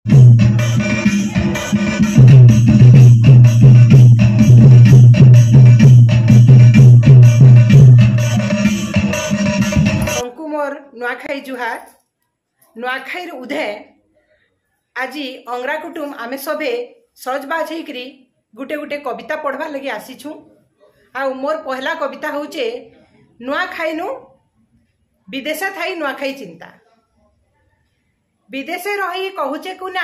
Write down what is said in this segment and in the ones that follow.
मोर नुआखाई जुहार नुआखाई उदय आज अंगरा कुटुम आमे सबे सजबाज होकरी गुटे गुटे कविता पढ़वा लगी आसीछु। आ मोर पहला कविता होचे नुआखाई नु विदेश थाई नुआखाई चिंता। विदेशे रही कहूचे कुना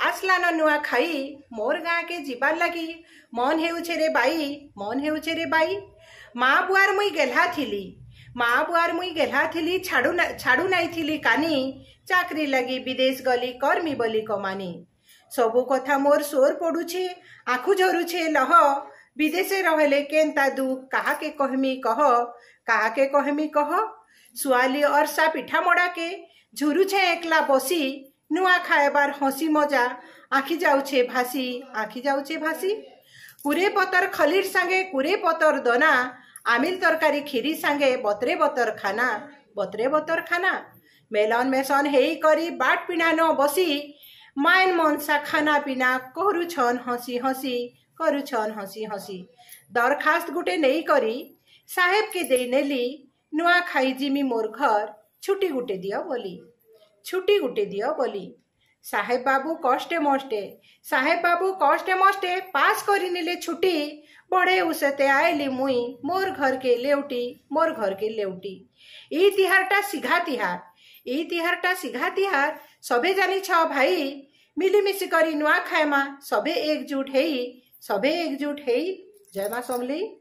आसला न नुआखाई मोर गाँ के जीवार लगी मन हेउछे रे बाई मन हेउछे रे बाई। माँ बुआर मुई गेल्हा थिली माँ बुआर मुई गेल्हा थिली छाड़ू नाई थिली कानी चाकरी लगी विदेश गली कर्मी बोली कमानी। सबु कथा मोर सोर पड़ुछे आँखु झरुछे लह विदेशे रहले केन्ता दुख कहा के कहमी कह सुआली अरसा पिठा मड़ा के झुरुछे एकला बसी नुआ खाएबार हसी मजा आखि जाउछे भासी। कुरे पतर खलीर सांगे कुरे पतर दना आमिल तरकारी खीरी सांगे बतरे बतर खाना मेलन मेसन हेई करी बाट पिना न बसी मायन मनसा खाना पीना करुछन हसी हसी। दरखास्त गुटे नहीं करी साहेब के दे नेली नुआ खाई जिमी मोर घर छुट्टी गुटे दियो बोली। साहेब बाबू कष्टे मष्टे पास करी नेले छुट्टी बड़े उसते आयली मुई मोर घर के लेउटी। ई तिहारटा सिघा तिहार सबे जानी छ भाई मिलीमिशी करी नुआ खाएमा सबे एकजुट हेई जय मां समली।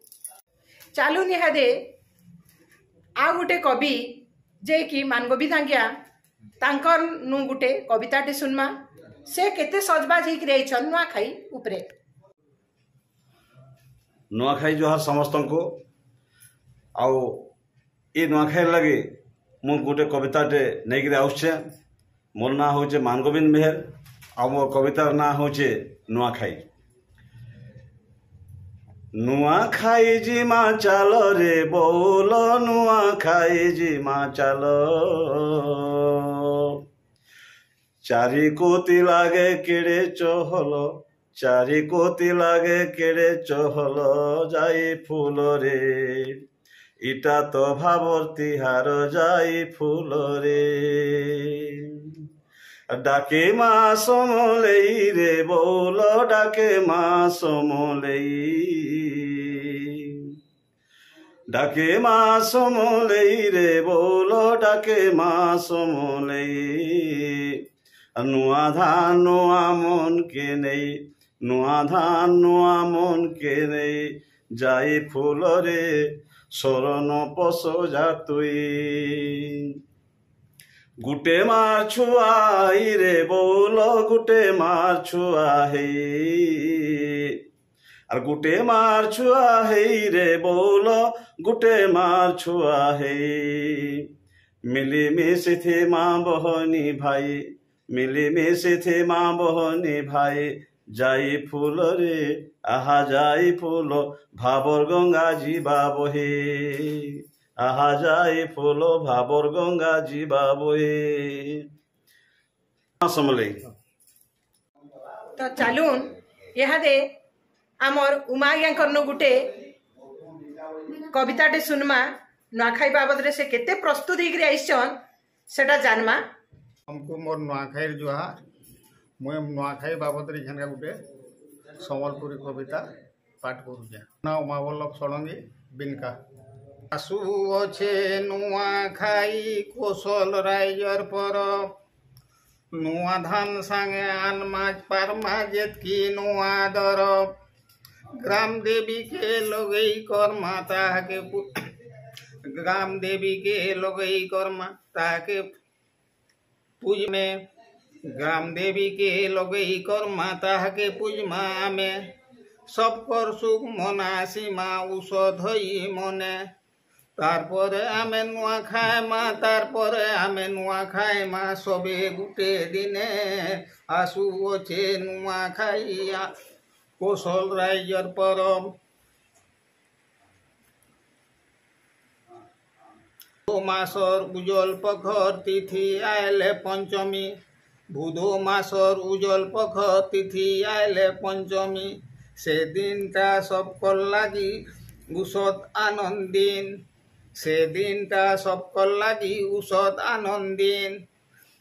चालू निहादे आ गुटे कवि जे कि मानगोबी दांगिया तांकर नु गुटे कविताटे सुनमा से केते सजबाज होकर आइछन नुआखाई उपरे। नुआखाई जोहार समस्त को आउ ये नुआखाई लगे मु गोटे कविताटे नहीं आउचे। मोर ना होचे मानगोविंद मेहर आ मोर कवितार ना होचे नुआखाई। नुआखाई जी माँ चालो रे बोलो नुआखाई जी माँ चालो चारि कोती लागे केड़े चहलो चारि कोती लागे केड़े चहलो जाई फूल रे इटा तो भावर तिहार जाई फूल रे। डाके माँ समलेई रे बोल डाके माँ समलेई डाके माँ समलेई रे बोल डाके माँ समलेई। नुआ धान नुआ मन के नहीं नुआ धान नुआ मन के नहीं जाई फूल रे शरण पसो जा तुई। गुटे मार छुआई रे बोल गुटे मार छुआही और गुटे मार छुआही रे बोल गुटे मार छुआही। मिली मिशी थे माँ बहनी भाई मिली मिशी थे माँ बहनी भाई जाई फूल रे आहा जाई फूल भाबर गंगा जीवा बहे आहा जाई फूल भाबर गंगा जीवा बहे। समले तो चालून इहादे आमर उमाज्ञाकर गुटे कविताटे सुनमा नुआखाई बाबद रे से केते प्रस्तुत होकर आइछन सेटा जानमा। हमको मोर नुआखाई जुहार मुझे नुआखाई बाबद रे झनका गुटे सम्बलपुरी कविता पाठ करूछे। ना उमावल्लभ षडंगी बिनका। आसु अच्छे नुआखाई कौशल राइजर पर नुआ धान सांगे आन माज पार माजेत की नुआ दर ग्राम देवी के लगई कर माता के ग्राम देवी के लगई कर माता के पूज में ग्राम देवी के लगई कर माता के पूज माँ में सब कर सुख मनासी माँ औषधई मने तारपरे आमे नुआ खाए माँ तारपरे आमे नुआ खाए माँ सबे गुटे दिने आसु अच्छे नुआ खाई कौशल राइजर परब। मासर उजल पखर तिथि आयले पंचमी বুধো মাসর উজল পখ তিথি আইলে পঞ্চমী সে দিনটা সবকল লাগি উষদ আনন্দিন সে দিনটা সবকল লাগি উষদ আনন্দিন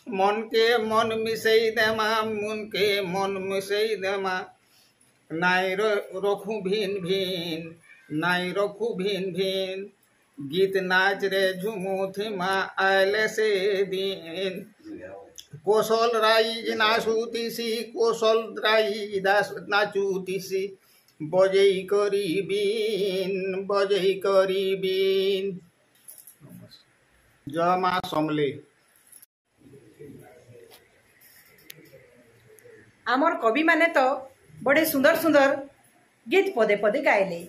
মনকে মন মিশাই দেমা মনকে মন মিশাই দেমা নাই রখু ভিন ভিন নাই রখু ভিন ভিন গীত নাচ রে ঝুমু থিমা আইলে সে দিন কৌশল রাই নাচুতিসি কৌশল রাই নাচুতিসি বজেই করিবিন বজেই করিবিন। জয় মা সমলে। आमर कवि माने तो बड़े सुंदर सुंदर गीत पदे पदे गाइले।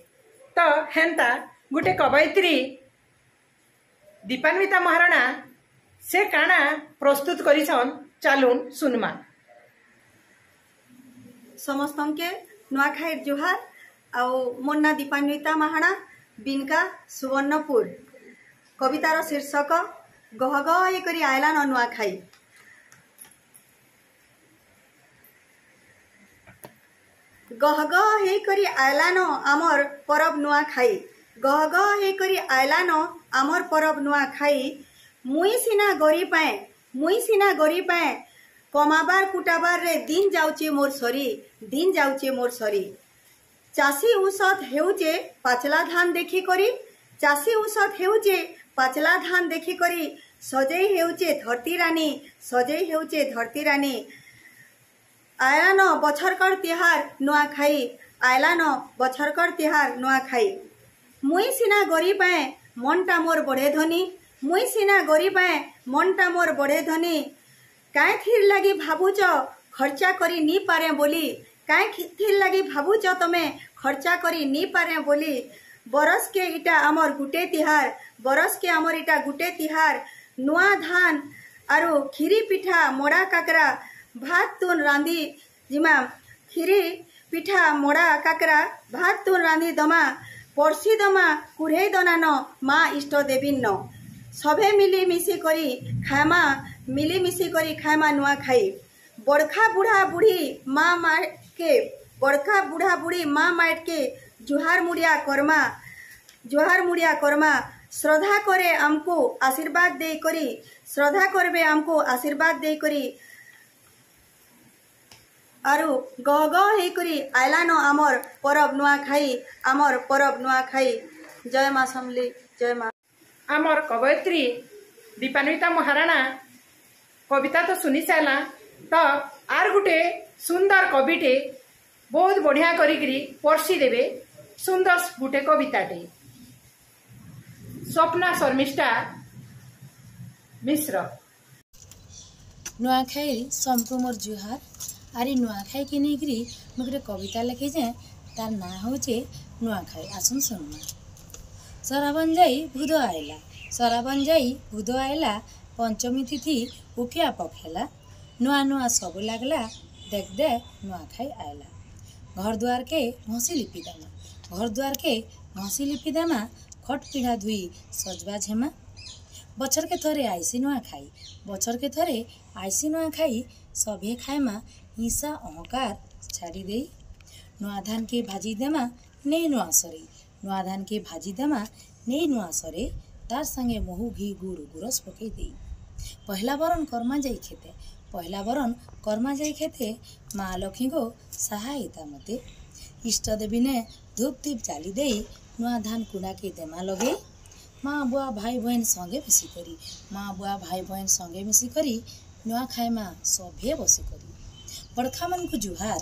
तो हेन्ता गुटे कवयित्री दीपान्विता महाराणा से काना प्रस्तुत करिछन चालुन सुनमा। समस्त के नुआखाई जुहार आउ मोर ना दीपान्विता महाराणा बिनका सुवर्णपुर। कवितार शीर्षक गह गह करी आयला न नुआखाई। गह गह हे करी आयलान आमर परब नुआ खाई। गह गह हे करी आयलान आमर परब नुआ खाई। मुई सिना गरी पाए कमाबार कुटाबार रे दिन जाउचे मोर सरी दिन जाउचे मोर सरी। चासी उषद हेउचे पाचला धान देखी करी चासी उषद हेउचे पाचला धान देखी करी सजई हेउचे धरती रानी सजई हेउचे धरती रानी। आयलान बछरकर तिहार नुआ खाई आयलान बछरकर तिहार नुआ खाई। मुई सिना गरी पाए मनटा मोर बड़े धनी मुई सिना गरी पाए मनटा मोर बड़े धनी। काए थिर लगी भाबुच खर्चा करी नी पारे बोली काए थिर लगी भाबुच तमे खर्चा करी नी पारे बोली। बरस के इटा अमर गुटे तिहार बरस के अमर इटा गुटे तिहार। नुआ धान आरु खीरी पिठा मोड़ा काकरा भात तुन रांधी जिमा खीरी पिठा मोड़ा काकरा भात तुन रांधी दमा पड़सी दमा कुढ़े दनान माँ इष्ट देवी न सभे मिली मिसी करी खामा मिली मिसी करी खामा नुआ खाई। बड़खा बुढ़ा बुढ़ी माँ मार के बड़खा बुढ़ा बुढ़ी माँ मार के जुहार मुड़िया कर्मा श्रद्धा करे हमको आशीर्वाद दे करी श्रद्धा करबे हमको आशीर्वाद दे करी। आरु गह गह हे करी आयलान आमर परब नुआ खाई आमर परब नुआ खाई। जय माँ समली जय माँ। आमर कवयित्री दीपान्विता महाराणा कविता तो सुनी सारा तो आर गुटे सुंदर कविटे बहुत बढ़िया करी पर्सी देवे सुंदर गुटे कविताटे। स्वप्ना शर्मिष्ठा मिश्र। नुआखाई सबको मोर जुहार। आरी नुआखाई के नहीं मुझे कविता लिखी जाए तार ना हूँ नुआखाई आसन सुनमा। सराबन जाई भूद आइला पंचमी तिथि उकिया पखेला नुआ नुआ सब लगला देख दे नुआखाई आइला। घर द्वार के घसी लिपि दामा खट पीढ़ा धुई सजवा झेमा। बछर के थरे आईसी नुआखाई सभे खाएमा हिंसा अहंकार छाड़ी दे। नुआ धान के भाजी देमा नहीं नुआ सरे तार संगे महू घी गुड़ गुरस पकई दे। पहला बरन कर्मा जाई खेते माँ लक्ष्मी को सहायता मते। इष्ट देवी ने धूप दीप जाली दे नुआ धान कुना के देमा लगे। माँ बुआ भाई बहन संगे मिसी करी नुआ खाए माँ सभे बसी करी। बड़खा मन को जुहार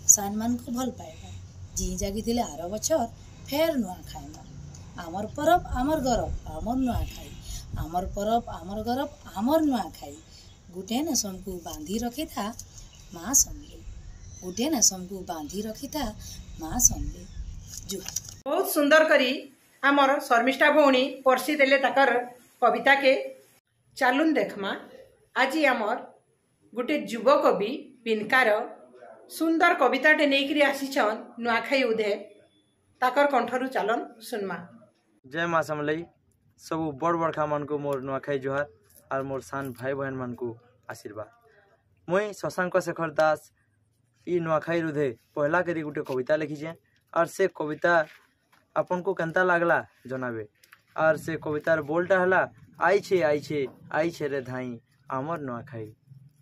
सान मन को भल पाएगा जी जागी थिले आर बछर फेर नुआ खाए माँ। आमर परब आमर गरब आमर नुआ खाई आमर परब आमर गरब आमर नुआ खाई। गुटे ने समको बांधी रखी था माँ समले जुहार। बहुत सुंदर करी आमर शर्मिष्ठा भौणी पर्सी देले ताकर कविता के। चालुन देखमा आज आमर गोटे युव कवि पिनकार सुंदर कविताटे नहीं आसीछन नुआखाई उदे ताकर कंठरू चालन सुनमा। जय माँ समलई सब बड़ बड़खा मन को मोर नुआखाई जुहार और मोर सान भाई बहन मन को आशीर्वाद। मुई शशांक शेखर दास ई नुआखाई रुधे पहला करी गोटे कविता लिखीचे और से कविता आपन को केनता लागला जनाबे। और से कवितार बोलटा हला आई छे रे धाई आमर नुआखाई।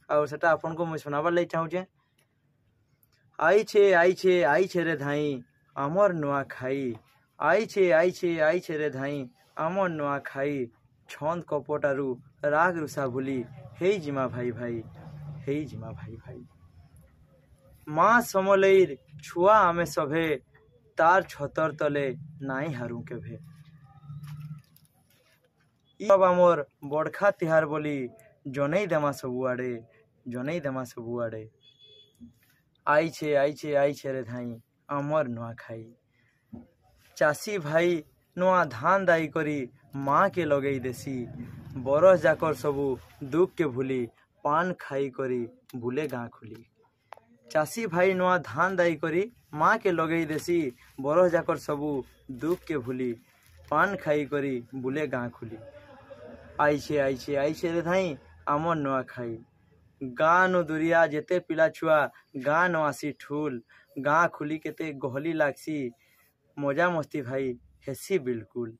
और सेटा आपन को मुई सुनाबार लई चाहूचे। आई छे रे धाई आमर नुआखाई, आई छे रे धाई आमर नुआखाई। छंद कपटारू राग रुषा भूली हे जिमा भाई भाई, हे जिमा भाई भाई। माँ समलईर छुआ आमे सभे, तार छतर तले नाई हारू केभे। अब आमर बड़खा तिहार बोली जनै देमा सबुआड़े, जनै देमा सबुआड़े। आई छे रे धाई आमर नुआखाई। चाषी भाई नुआ धान दाई करी माँ के लगई देसी, बरस जाकर सबू दुख के भूली पान खाई करी बुले गाँ खुली। चाषी भाई नुआ धान दाई करी माँ के लगई देसी, बरस जाकर सबू दुख के भूली पान खाई करी बुले गाँ खुली। आई छे रे धाई आमर नुआखाई। गाँ नो दुरिया जेते पिला छुआ गाँ न आसी ठूल, गाँ खुली केते गहली लागसी मजा मस्ती भाई हेसी बिल्कुल।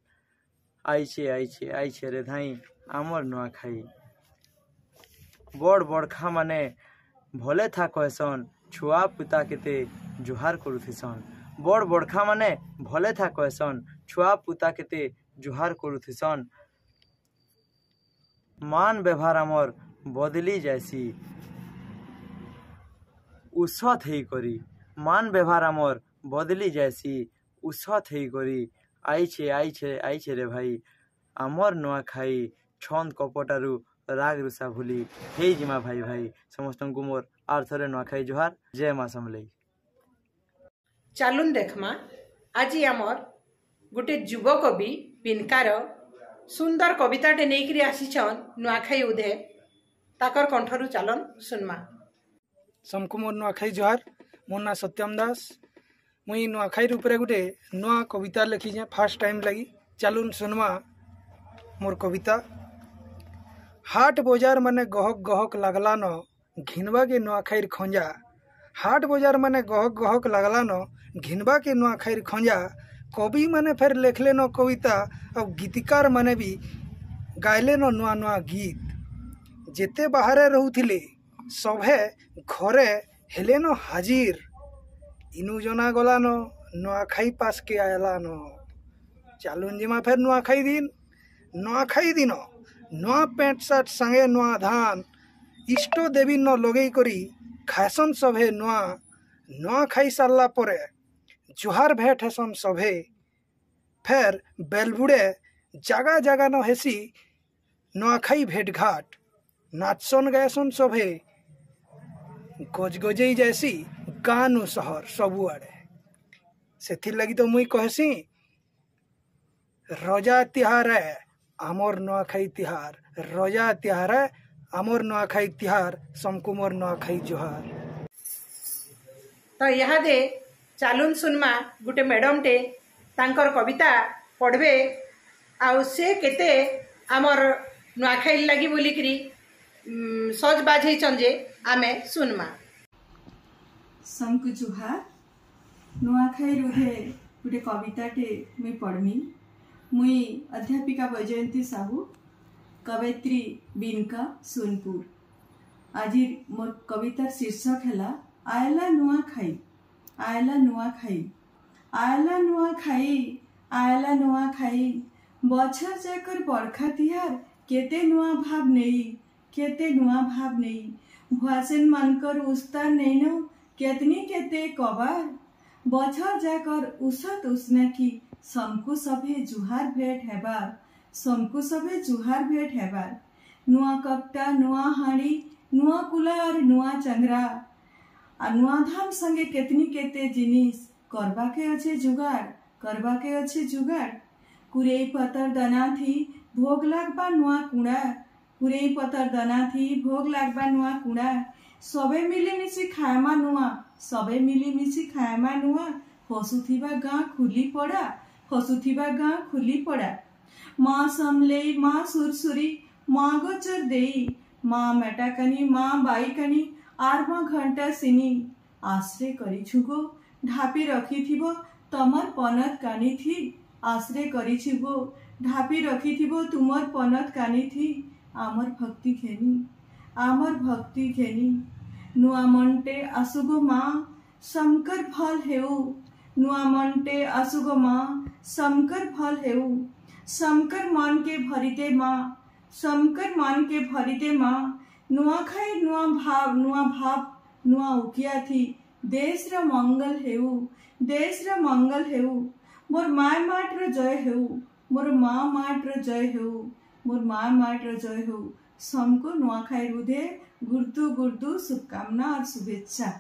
आई छे रे धाई आमर नुआखाई। बड़ बड़खा माने भले था कहसन, छुआ पुता केते जुहार करुथिसन। बड़ बड़खा माने भले था कहसन, छुआ पुता केते जुहार करुथिसन। मान व्यवहार आमर बदली जैसी उसत हेई करी, मान व्यवहार आमर बदली जैसी उसत हेई करी। आई छे रे भाई आमर नुआखाई। छंद कपटारू राग रुषा भूली हे जिमा भाई भाई। समस्त को मोर आर्थरे नुआखाई जुहार। जय माँ समलई। चालुन देखमा आज आमर गोटे युवा कवि बिनकार सुंदर कविताटे नहीं आसीछन नुआखाई उधे, ताकर कंठरू चालन सुनमा। समको मोर नुआखाई जुहार। मोर ना सत्यम दास। मुई नुआखाई उपरे गोटे नुआ कविता लिखी फास्ट टाइम लगी। चालुन सुनमा मोर कविता। हाट बजार माने गहक गहक लागला न, घिनबा के नुआखाईर खंजा। हाट बजार माने गहक गहक लागला न, घिनबा के नुआखाईर खंजा। कवि माने फिर लिखले न कविता, अब गीतिकार माने भी गायले न नुआ नुआ गीत। जेते बाहरे रहूथिले सभे घरे हेले न हाजिर। इनु जना गला न नुआखाई पास के आयला न। चालुन जिमा फिर नुआखाई दिन। नुआखाई दिन नुआ पेंट सार्ट संगे नुआ धान, इष्ट देवी न लगई करी खाएसन सभे नुआ। नुआ खाई सारला परे जुहार भेट हेसन सभे। फेर बेलबुड़े जगह जगह न हेसी नुआखाई भेट घाट। नाचसन गायसन सभे गजगजई जैसी गानु सहर सबुआड़े। सेथिर लगी तो मुई कहसी रजा तिहार है आमर नुआखाई तिहार। रजा तिहार है आमर नुआखाई तिहार। समको मोर नुआखाई जुहार। तो यहाँ दे चालुन सुनमा गोटे मैडम टे तांकर कविता पढ़बे आउ से केते आमर नुआखाई लगी बोलिकरी सज बाझे चंजे आमे सुनमा। समको जुहार। नुआखाई रुधे गोटे कविताटे मुई पढ़मी। मुई अध्यापिका वैजयंती साहू, कवयित्री बिनका सोनपुर। आज मोर कवितार शीर्षक है आयला नुआखाई। आयला नुआखाई, आयला नुआखाई, आयला नुआखाई। बछर जाकर बरखा तिहार केते नुआ भाव नहीं, केते नुआ भाव नहीं। भुआसेन मानकर उस्तार नहीं नो केतनी केते कबार। बछर जाकर उसत उसना की समको सभे जुहार भेट हेबार। समको सभे जुहार भेट हेबार। नुआ कपटा, नुआ हाड़ी, नुआ कुला और नुआ चंद्रा आ नुआ धान संगे केतनी केते जिनिस करबा के अच्छे जुगाड़, करबा के अच्छे जुगाड़। कुरेई पतर दना थी भोग लागबा नुआ कुड़ा। कुरेई पतर दना थी भोग लागबा नुआ कुड़ा। सबे मिलीमिशी खाएमा नुआ, सबे मिलीमिशी खाएमा नुआ। हसुथिबा गाँ खुली पड़ा, हसुथिबा गाँ खुली पड़ा। माँ समलेई, माँ सुरसुरी, माँ गोचर देई, माँ मेटाकानी माँ बाईकानी आर माँ घंटा सिनी आश्रे करिछुगो ढापी रखिथिबो तमर पनत कानी थी आश्रे करिछुगो ढापी रखिथिबो तुमर पनत कानी थी आमर भक्ति घेनी नुआ मनटे आसुगो माँ शंकर फल हेउ नुआ मनटे आसुगो माँ शंकर फल हेउ शंकर मन के भरिते माँ नुआखाई नुआ भाव नुआ उकिया थी देश र मंगल हेउ मोर माय माट र जय हेउ मोर माँ माट र जय हेउ मोर माँ माट र जय हेउ सबको नुआखाई रुधे गुर्दु शुभकामना और शुभेच्छा।